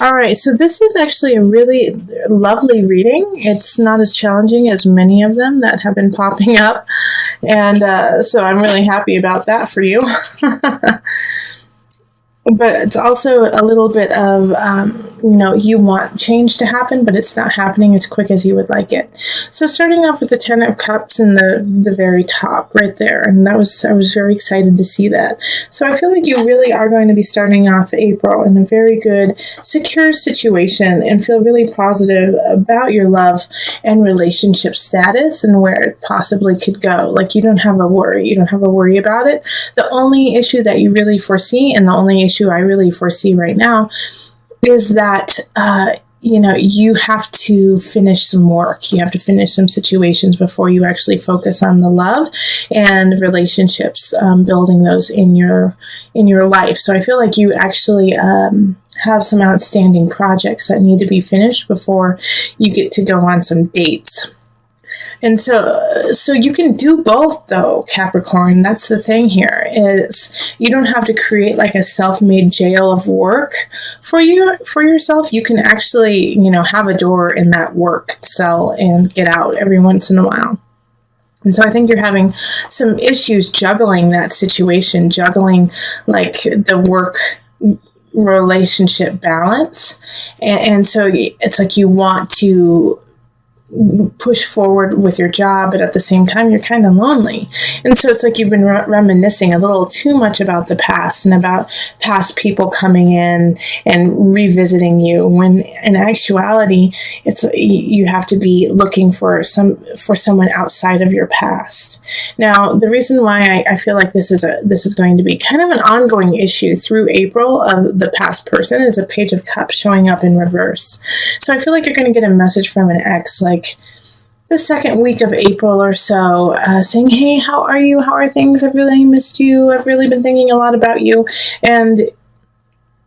All right, so this is actually a really lovely reading. It's not as challenging as many of them that have been popping up, and so I'm really happy about that for you. But it's also a little bit of, you want change to happen, but it's not happening as quick as you would like it. So starting off with the Ten of Cups in the very top right there, and I was very excited to see that. So I feel like you really are going to be starting off April in a very good, secure situation and feel really positive about your love and relationship status and where it possibly could go. Like you don't have a worry. You don't have a worry about it. The only issue that you really foresee, and the only issue I really foresee right now, is that you have to finish some work. You have to finish some situations before you actually focus on the love and relationships, building those in your life. So I feel like you actually have some outstanding projects that need to be finished before you get to go on some dates. And so you can do both, though, Capricorn. That's the thing here, is you don't have to create like a self-made jail of work for yourself. You can actually, have a door in that work cell and get out every once in a while. And so I think you're having some issues juggling that situation, juggling like the work relationship balance. And so it's like you want to push forward with your job, but at the same time you're kind of lonely. And so it's like you've been reminiscing a little too much about the past and about past people coming in and revisiting you, when in actuality it's you have to be looking for someone outside of your past. Now, the reason why I feel like this is going to be kind of an ongoing issue through April of the past person is a Page of Cups showing up in reverse. So I feel like you're going to get a message from an ex like the second week of April or so, saying, hey, how are you? How are things? I've really missed you. I've really been thinking a lot about you. And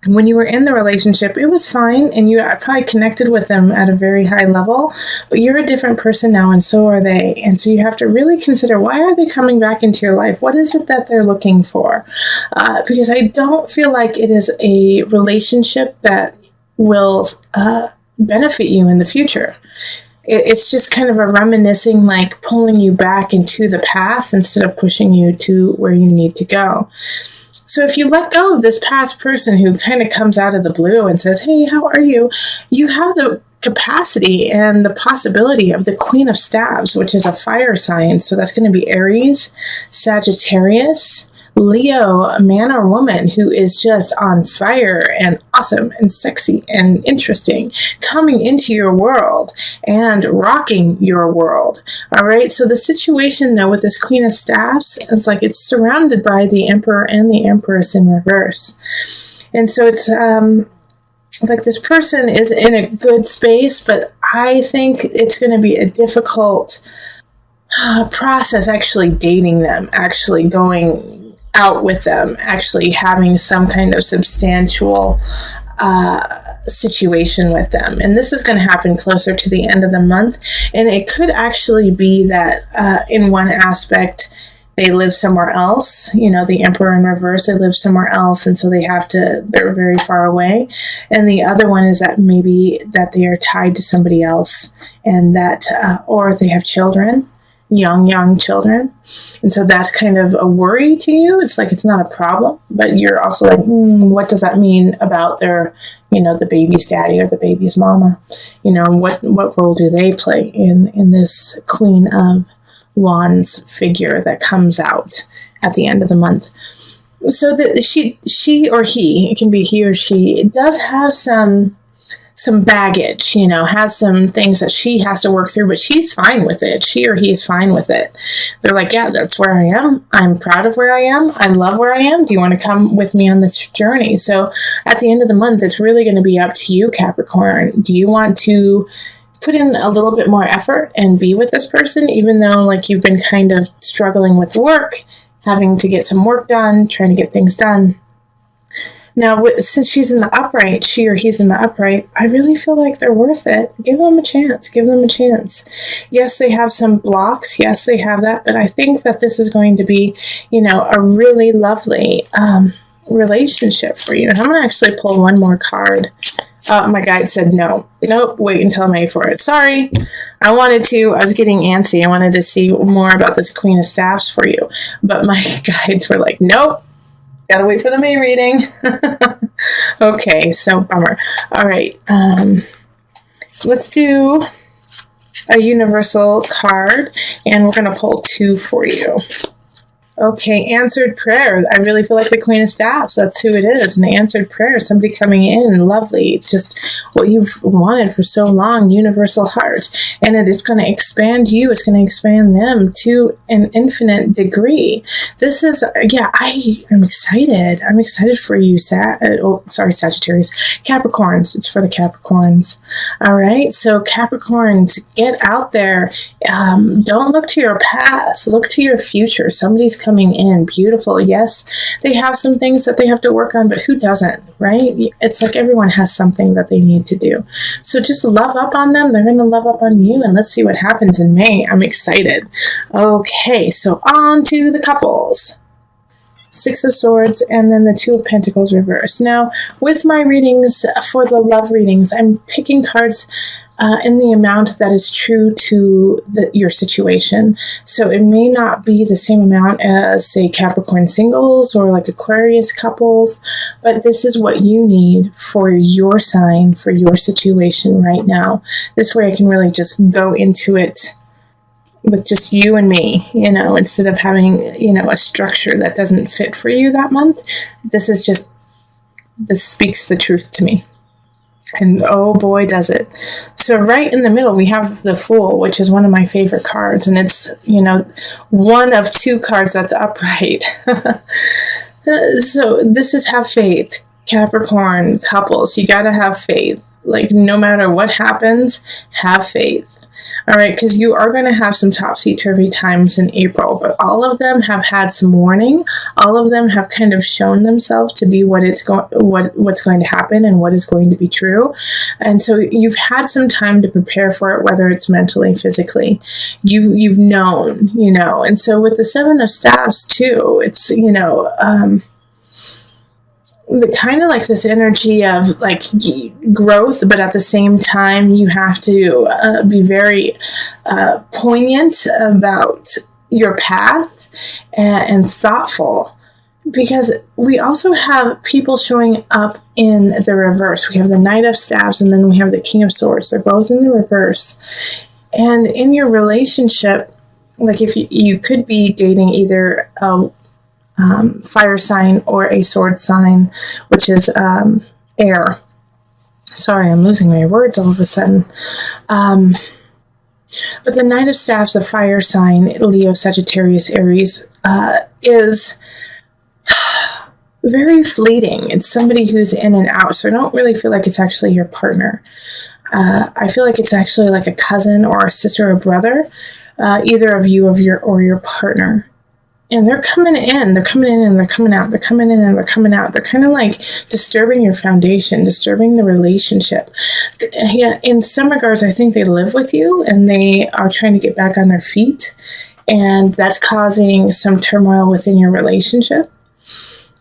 when you were in the relationship, it was fine, and you probably connected with them at a very high level, but you're a different person now, and so are they. And so you have to really consider, why are they coming back into your life? What is it that they're looking for? Because I don't feel like it is a relationship that will benefit you in the future. It's just kind of a reminiscing, like pulling you back into the past instead of pushing you to where you need to go. So if you let go of this past person who kind of comes out of the blue and says, hey, how are you? You have the capacity and the possibility of the Queen of Staves, which is a fire sign. So that's going to be Aries, Sagittarius, Leo, a man or woman who is just on fire and awesome and sexy and interesting, coming into your world and rocking your world. All right. So the situation, though, with this Queen of Staves is like it's surrounded by the Emperor and the Empress in reverse. And so it's like this person is in a good space, but I think it's going to be a difficult process actually dating them, actually going out with them, actually having some kind of substantial situation with them. And this is going to happen closer to the end of the month. And it could actually be that in one aspect, they live somewhere else. The Emperor in reverse, they live somewhere else. And so they're very far away. And the other one is that maybe that they are tied to somebody else, and that, or they have children. Young children. And so that's kind of a worry to you. It's like, it's not a problem, but you're also like, what does that mean about their, the baby's daddy or the baby's mama? What role do they play in this Queen of Wands figure that comes out at the end of the month? So that she or he, it can be he or she, does have some baggage, has some things that she has to work through, but she's fine with it. She or he is fine with it. They're like, yeah, that's where I am. I'm proud of where I am. I love where I am. Do you want to come with me on this journey? So at the end of the month, it's really going to be up to you, Capricorn. Do you want to put in a little bit more effort and be with this person, even though like you've been kind of struggling with work, having to get some work done, trying to get things done? Now, since she's in the upright, she or he's in the upright, I really feel like they're worth it. Give them a chance. Give them a chance. Yes, they have some blocks. Yes, they have that. But I think that this is going to be, a really lovely relationship for you. And I'm going to actually pull one more card My guide said no. Nope, wait until I'm ready for it. Sorry. I was getting antsy. I wanted to see more about this Queen of Staffs for you. But my guides were like, nope. Gotta wait for the May reading. Okay, so bummer. All right. Let's do a universal card, and we're going to pull 2 for you. Okay, answered prayer. I really feel like the Queen of Staffs. That's who it is. An answered prayer. Somebody coming in, lovely. Just what you've wanted for so long. Universal heart. And it is going to expand you. It's going to expand them to an infinite degree. This is, I am excited. I'm excited for you, Sagittarius. Capricorns. It's for the Capricorns. All right, so Capricorns, get out there. Don't look to your past. Look to your future. Somebody's coming in. Beautiful. Yes, they have some things that they have to work on, but who doesn't, right? It's like everyone has something that they need to do. So just love up on them. They're going to love up on you, and let's see what happens in May. I'm excited. Okay, so on to the couples. 6 of Swords, and then the 2 of Pentacles reversed. Now, with my readings, for the love readings, I'm picking cards in the amount that is true to your situation. So it may not be the same amount as, say, Capricorn singles or like Aquarius couples, but this is what you need for your sign, for your situation right now. This way I can really just go into it with just you and me, instead of having, a structure that doesn't fit for you that month. This speaks the truth to me. And oh boy, does it. So right in the middle, we have the Fool, which is one of my favorite cards. And it's, one of 2 cards that's upright. So this is have faith. Capricorn couples, you got to have faith. Like, no matter what happens, have faith. All right, because you are going to have some topsy-turvy times in April, but all of them have had some warning. All of them have kind of shown themselves to be what's going to happen and what is going to be true. And so you've had some time to prepare for it, whether it's mentally, physically. You've known, And so with the 7 of Staffs too, it's, the kind of like this energy of like growth, but at the same time you have to be very poignant about your path and thoughtful, because we also have people showing up in the reverse. We have the Knight of Staffs, and then we have the King of Swords. They're both in the reverse. And in your relationship, like if you could be dating either a fire sign or a sword sign, which is air. Sorry, I'm losing my words all of a sudden. But the Knight of Staffs, a fire sign, Leo, Sagittarius, Aries, is very fleeting. It's somebody who's in and out, so I don't really feel like it's actually your partner. I feel like it's actually like a cousin or a sister or brother, either of you or your partner. And they're coming in and they're coming out. They're coming in and they're coming out. They're kind of like disturbing your foundation, disturbing the relationship. Yeah, in some regards, I think they live with you and they are trying to get back on their feet. And that's causing some turmoil within your relationship.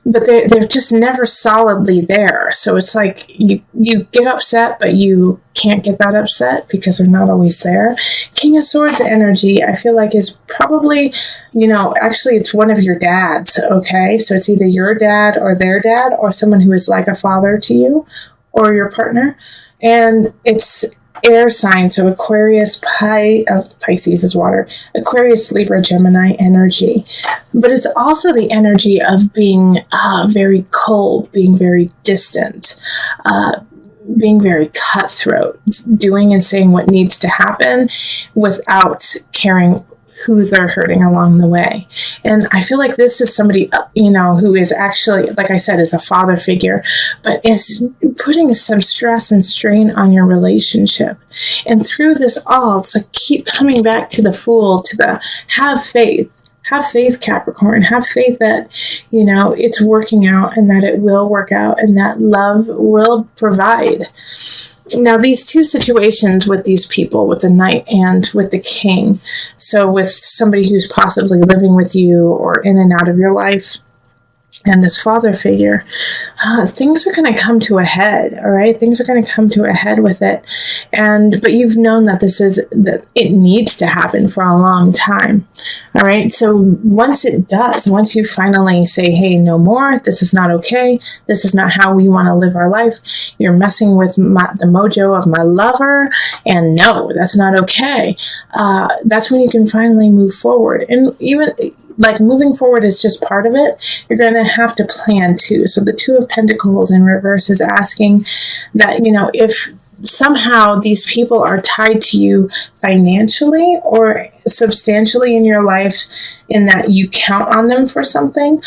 But they're just never solidly there. So it's like you get upset, but you can't get that upset because they're not always there. King of Swords energy, I feel like, is probably, actually it's one of your dads, okay? So it's either your dad or their dad or someone who is like a father to you or your partner. And it's air sign, so Aquarius, Pisces is water, Aquarius, Libra, Gemini energy. But it's also the energy of being very cold, being very distant, being very cutthroat, doing and saying what needs to happen without caring who they're hurting along the way. And I feel like this is somebody, who is actually, like I said, is a father figure, but is putting some stress and strain on your relationship. And through this all, it's like keep coming back to the Fool, to the have faith. Have faith, Capricorn. Have faith that, it's working out and that it will work out and that love will provide. Now, these 2 situations with these people, with the Knight and with the King, so with somebody who's possibly living with you or in and out of your life, and this father figure, things are going to come to a head. All right, things are going to come to a head with it, but you've known that that it needs to happen for a long time. All right, so once it does, once you finally say, hey, no more, this is not okay, this is not how we want to live our life, you're messing with the mojo of my lover, and no, that's not okay, that's when you can finally move forward. And even like moving forward is just part of it. You're going to have to plan too. So the Two of Pentacles in reverse is asking that, if somehow these people are tied to you financially or substantially in your life, in that you count on them for something,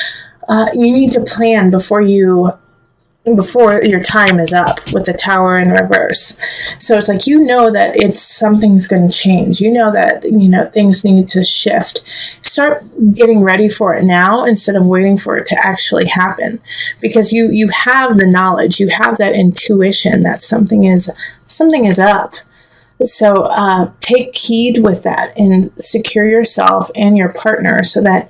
you need to plan before your time is up, with the Tower in reverse. So it's like, that something's going to change. That, things need to shift. Start getting ready for it now instead of waiting for it to actually happen, because you have the knowledge, you have that intuition that something is up. So take heed with that and secure yourself and your partner, so that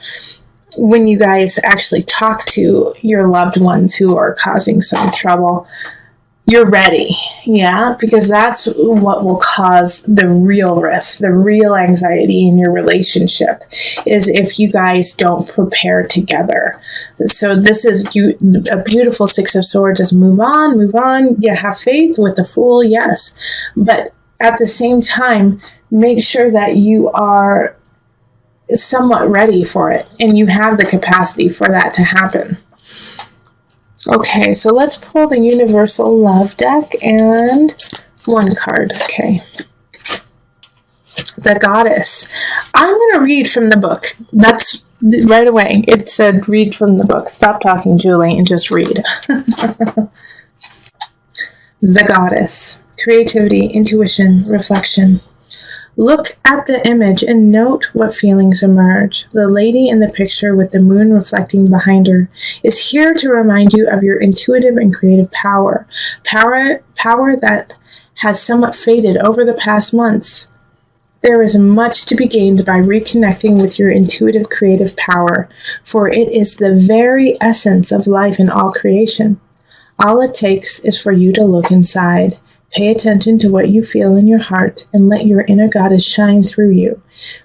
when you guys actually talk to your loved ones who are causing some trouble, you're ready. Yeah, because that's what will cause the real rift, the real anxiety in your relationship, is if you guys don't prepare together. So this is a beautiful Six of Swords. Just move on. Yeah, have faith with the Fool, yes. But at the same time, make sure that you are somewhat ready for it, and you have the capacity for that to happen. Okay, so let's pull the Universal Love deck and one card. Okay. The Goddess. I'm going to read from the book. That's right away. It said read from the book. Stop talking, Julie, and just read. The Goddess. Creativity, intuition, reflection. Look at the image and note what feelings emerge. The lady in the picture with the moon reflecting behind her is here to remind you of your intuitive and creative power. Power that has somewhat faded over the past months. There is much to be gained by reconnecting with your intuitive creative power, for it is the very essence of life in all creation. All it takes is for you to look inside. Pay attention to what you feel in your heart and let your inner goddess shine through you,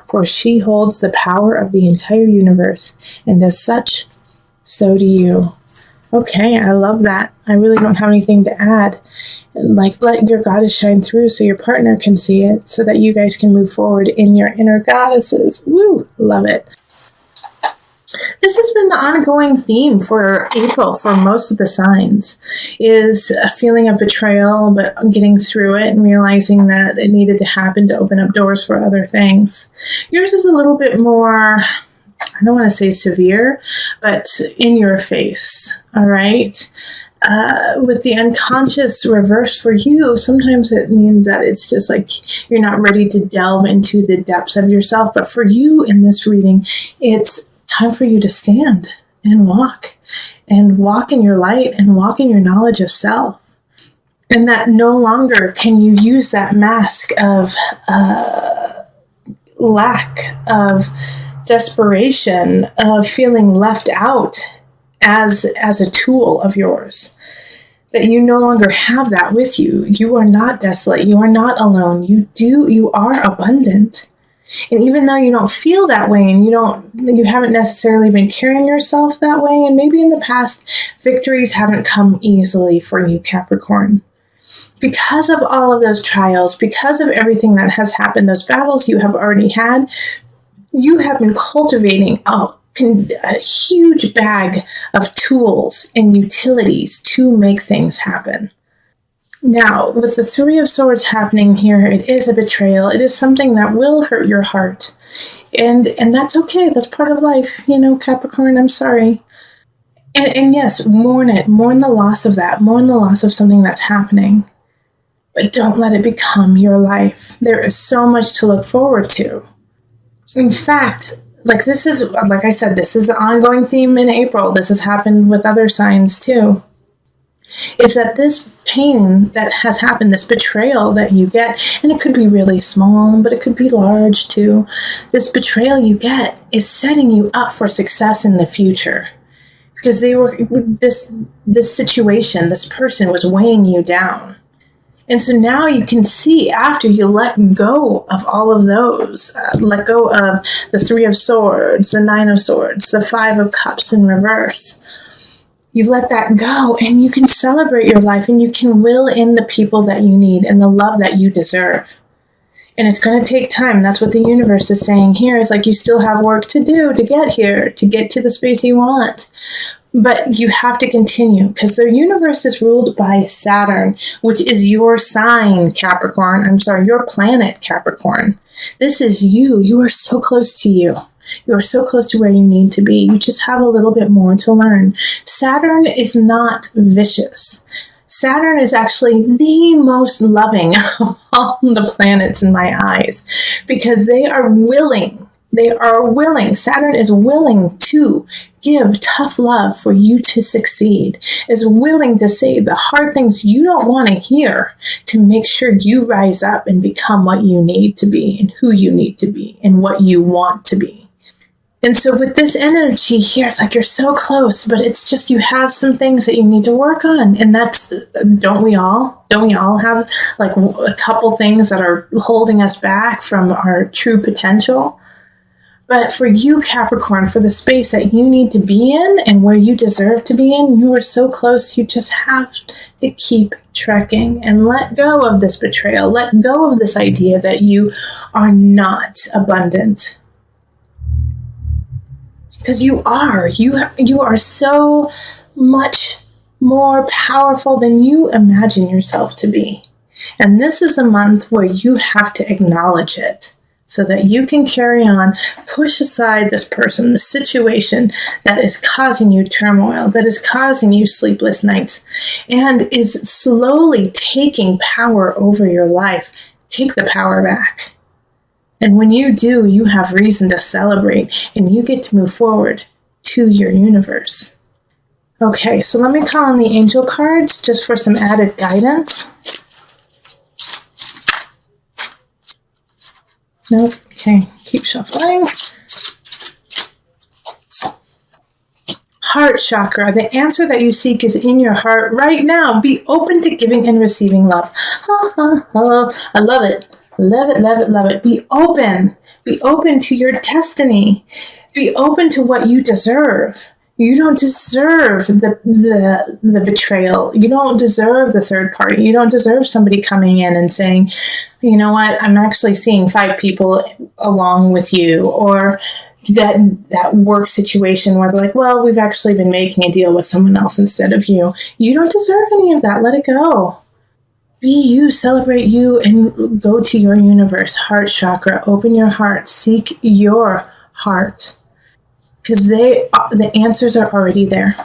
for she holds the power of the entire universe, and as such, so do you. Okay, I love that. I really don't have anything to add. Like, let your goddess shine through so your partner can see it, so that you guys can move forward in your inner goddesses. Woo! Love it. This has been the ongoing theme for April for most of the signs, is a feeling of betrayal, but getting through it and realizing that it needed to happen to open up doors for other things. Yours is a little bit more, I don't want to say severe, but in your face, all right? With the unconscious reverse for you, sometimes it means that it's just like you're not ready to delve into the depths of yourself. But for you in this reading, it's time for you to stand and walk in your light and walk in your knowledge of self. And that no longer can you use that mask of lack, of desperation, of feeling left out as a tool of yours. That you no longer have that with you. You are not desolate. You are not alone. You are abundant. And even though you don't feel that way, and you haven't necessarily been carrying yourself that way, and maybe in the past, victories haven't come easily for you, Capricorn. Because of all of those trials, because of everything that has happened, those battles you have already had, you have been cultivating a huge bag of tools and utilities to make things happen. Now, with the Three of Swords happening here, it is a betrayal. It is something that will hurt your heart. And that's okay. That's part of life. Capricorn, I'm sorry. And yes, mourn it. Mourn the loss of that. Mourn the loss of something that's happening. But don't let it become your life. There is so much to look forward to. In fact, like I said, this is an ongoing theme in April. This has happened with other signs too. Is that this pain that has happened, this betrayal that you get, and it could be really small, but it could be large too. This betrayal you get is setting you up for success in the future. because this situation, this person was weighing you down. And so now you can see, after you let go of all of those, let go of the Three of Swords, the Nine of Swords, the Five of Cups in reverse, you let that go and you can celebrate your life and you can will in the people that you need and the love that you deserve. And it's going to take time. That's what the universe is saying here, is like, you still have work to do to get here, to get to the space you want. But you have to continue, because the universe is ruled by Saturn, which is your sign, Capricorn. I'm sorry, your planet, Capricorn. This is you. You are so close to you. You are so close to where you need to be. You just have a little bit more to learn. Saturn is not vicious. Saturn is actually the most loving of all the planets in my eyes, because they are willing. They are willing. Saturn is willing to give tough love for you to succeed, is willing to say the hard things you don't want to hear to make sure you rise up and become what you need to be and who you need to be and what you want to be. And so with this energy here, it's like you're so close, but it's just, you have some things that you need to work on. And that's, don't we all have like a couple things that are holding us back from our true potential? But for you, Capricorn, for the space that you need to be in and where you deserve to be in, you are so close. You just have to keep trekking and let go of this betrayal. Let go of this idea that you are not abundant. Because you are. You are so much more powerful than you imagine yourself to be. And this is a month where you have to acknowledge it, so that you can carry on, push aside this person, the situation that is causing you turmoil, that is causing you sleepless nights, and is slowly taking power over your life. Take the power back. And when you do, you have reason to celebrate, and you get to move forward to your universe. Okay, so let me call on the angel cards just for some added guidance. Nope. Okay, keep shuffling. Heart chakra. The answer that you seek is in your heart right now. Be open to giving and receiving love. I love it. Love it, love it, love it. Be open. Be open to your destiny. Be open to what you deserve. You don't deserve the betrayal. You don't deserve the third party. You don't deserve somebody coming in and saying, you know what, I'm actually seeing 5 people along with you. Or that work situation where they're like, well, we've actually been making a deal with someone else instead of you. You don't deserve any of that. Let it go. Be you, celebrate you, and go to your universe. Heart chakra. Open your heart. Seek your heart. Because the answers are already there.